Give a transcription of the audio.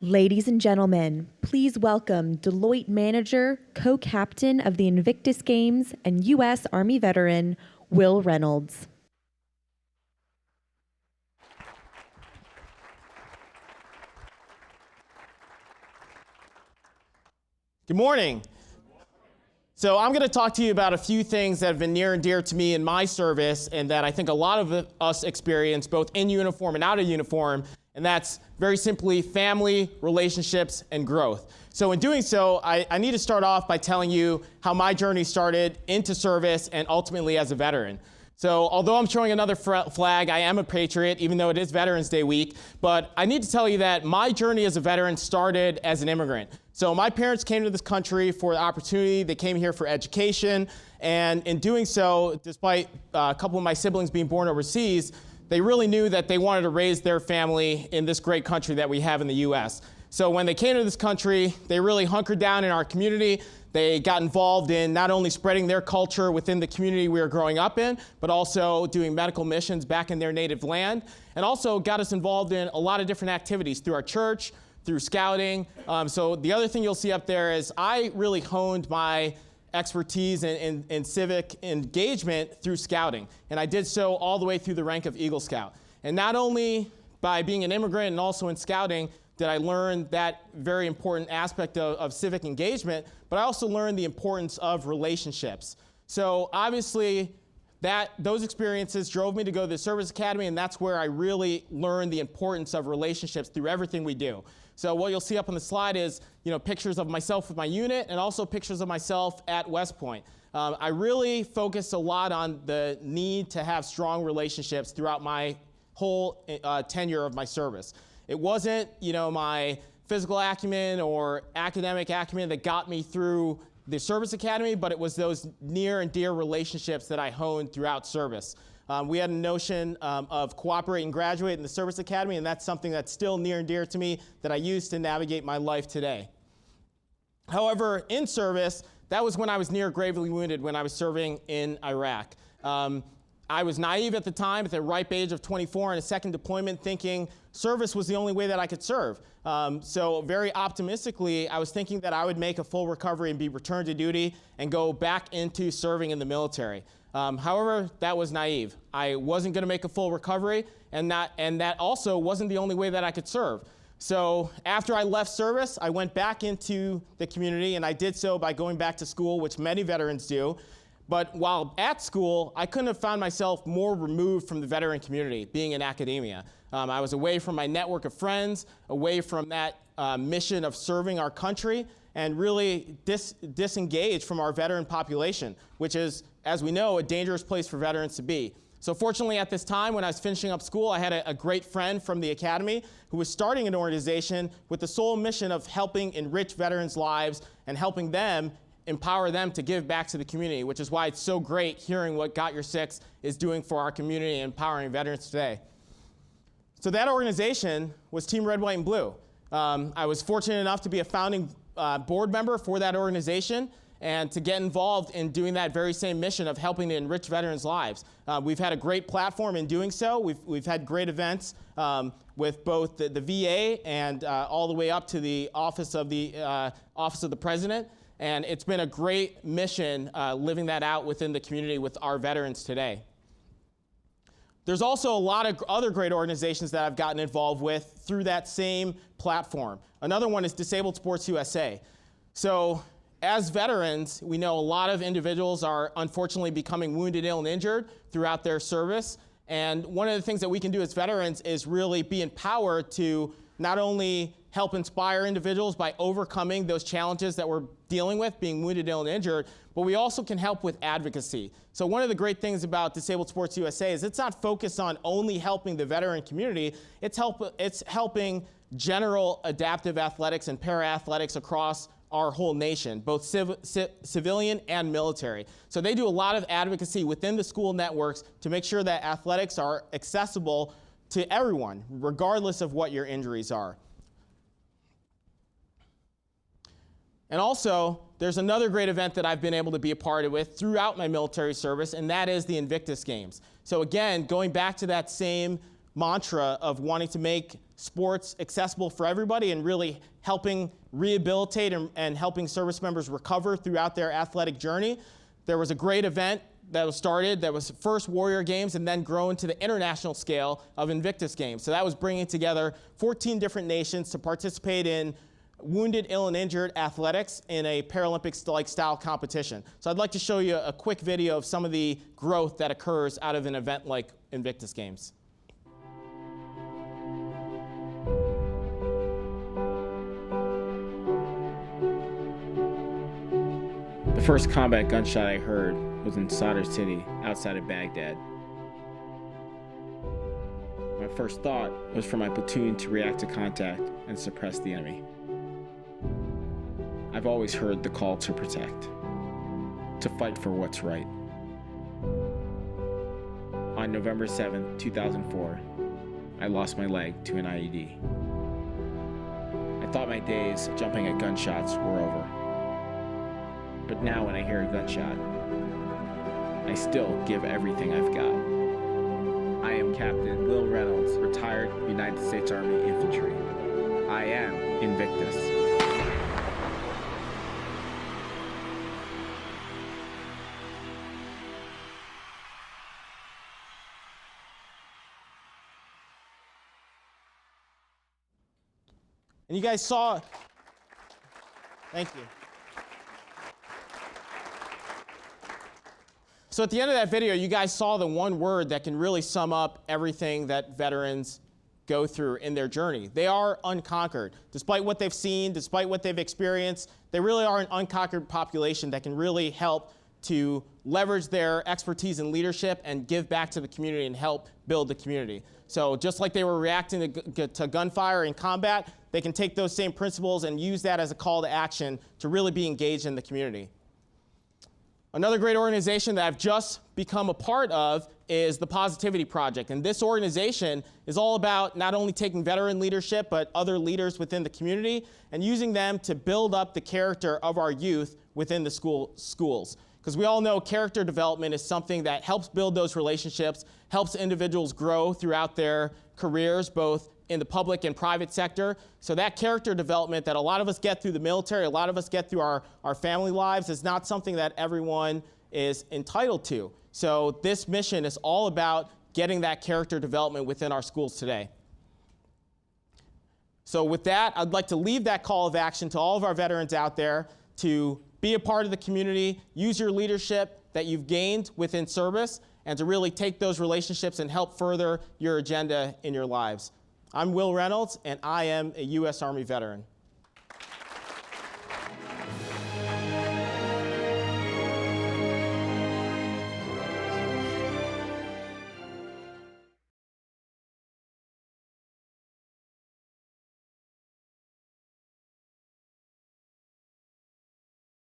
Ladies and gentlemen, please welcome Deloitte manager, co-captain of the Invictus Games, and U.S. Army veteran, Will Reynolds. Good morning. So I'm going to talk to you about a few things that have been near and dear to me in my service and that I think a lot of us experience both in uniform and out of uniform, and that's very simply family, relationships, and growth. So in doing so, I need to start off by telling you how my journey started into service and ultimately as a veteran. So although I'm showing another flag, I am a patriot, even though it is Veterans Day week. But I need to tell you that my journey as a veteran started as an immigrant. So my parents came to this country for the opportunity. They came here for education. And in doing so, despite a couple of my siblings being born overseas, they really knew that they wanted to raise their family in this great country that we have in the U.S. So when they came to this country, they really hunkered down in our community. They got involved in not only spreading their culture within the community we were growing up in, but also doing medical missions back in their native land, and also got us involved in a lot of different activities through our church, through scouting. So the other thing you'll see up there is I really honed my expertise in civic engagement through scouting, and I did so all the way through the rank of Eagle Scout. And not only by being an immigrant and also in scouting did I learn that very important aspect of civic engagement, but I also learned the importance of relationships. So obviously, those experiences drove me to go to the service academy, and that's where I really learned the importance of relationships through everything we do. So what you'll see up on the slide is, pictures of myself with my unit and also pictures of myself at West Point. I really focused a lot on the need to have strong relationships throughout my whole tenure of my service. It wasn't, my physical acumen or academic acumen that got me through the service academy, but it was those near and dear relationships that I honed throughout service. We had a notion of cooperate and graduate in the service academy, and that's something that's still near and dear to me that I use to navigate my life today. However, in service, that was when I was near gravely wounded when I was serving in Iraq. I was naive at the time, at the ripe age of 24 in a second deployment, thinking service was the only way that I could serve. So very optimistically, I was thinking that I would make a full recovery and be returned to duty and go back into serving in the military. However, that was naive. I wasn't going to make a full recovery, and that also wasn't the only way that I could serve. So after I left service, I went back into the community, and I did so by going back to school, which many veterans do. But while at school, I couldn't have found myself more removed from the veteran community, being in academia. I was away from my network of friends, away from that mission of serving our country, and really disengaged from our veteran population, which is, as we know, a dangerous place for veterans to be. So fortunately, at this time, when I was finishing up school, I had a great friend from the academy who was starting an organization with the sole mission of helping enrich veterans' lives and helping them empower them to give back to the community, which is why it's so great hearing what Got Your Six is doing for our community and empowering veterans today. So that organization was Team Red, White, and Blue. I was fortunate enough to be a founding board member for that organization and to get involved in doing that very same mission of helping to enrich veterans' lives. We've had a great platform in doing so. We've had great events with both the VA and all the way up to the Office of the President. And it's been a great mission living that out within the community with our veterans today. There's also a lot of other great organizations that I've gotten involved with through that same platform. Another one is Disabled Sports USA. So as veterans, we know a lot of individuals are unfortunately becoming wounded, ill, and injured throughout their service. And one of the things that we can do as veterans is really be empowered to not only help inspire individuals by overcoming those challenges that we're dealing with, being wounded, ill, and injured, but we also can help with advocacy. So one of the great things about Disabled Sports USA is it's not focused on only helping the veteran community, it's helping general adaptive athletics and para-athletics across our whole nation, both civilian and military. So they do a lot of advocacy within the school networks to make sure that athletics are accessible to everyone, regardless of what your injuries are. And also, there's another great event that I've been able to be a part of with throughout my military service, and that is the Invictus Games. So again, going back to that same mantra of wanting to make sports accessible for everybody and really helping rehabilitate and helping service members recover throughout their athletic journey. There was a great event that was started that was first Warrior Games and then grown to the international scale of Invictus Games. So that was bringing together 14 different nations to participate in wounded, ill, and injured athletics in a Paralympic-like style competition. So I'd like to show you a quick video of some of the growth that occurs out of an event like Invictus Games. The first combat gunshot I heard was in Sadr City, outside of Baghdad. My first thought was for my platoon to react to contact and suppress the enemy. I've always heard the call to protect, to fight for what's right. On November 7, 2004, I lost my leg to an IED. I thought my days of jumping at gunshots were over. But now when I hear a gunshot, I still give everything I've got. I am Captain Will Reynolds, retired United States Army infantry. I am Invictus. And you guys saw, thank you. So at the end of that video, you guys saw the one word that can really sum up everything that veterans go through in their journey. They are unconquered. Despite what they've seen, despite what they've experienced, they really are an unconquered population that can really help to leverage their expertise in leadership and give back to the community and help build the community. So just like they were reacting to gunfire in combat, they can take those same principles and use that as a call to action to really be engaged in the community. Another great organization that I've just become a part of is the Positivity Project. And this organization is all about not only taking veteran leadership, but other leaders within the community and using them to build up the character of our youth within the schools. Because we all know character development is something that helps build those relationships, helps individuals grow throughout their careers, both in the public and private sector. So that character development that a lot of us get through the military, a lot of us get through our family lives, is not something that everyone is entitled to. So this mission is all about getting that character development within our schools today. So with that, I'd like to leave that call of action to all of our veterans out there to be a part of the community, use your leadership that you've gained within service, and to really take those relationships and help further your agenda in your lives. I'm Will Reynolds, and I am a U.S. Army veteran.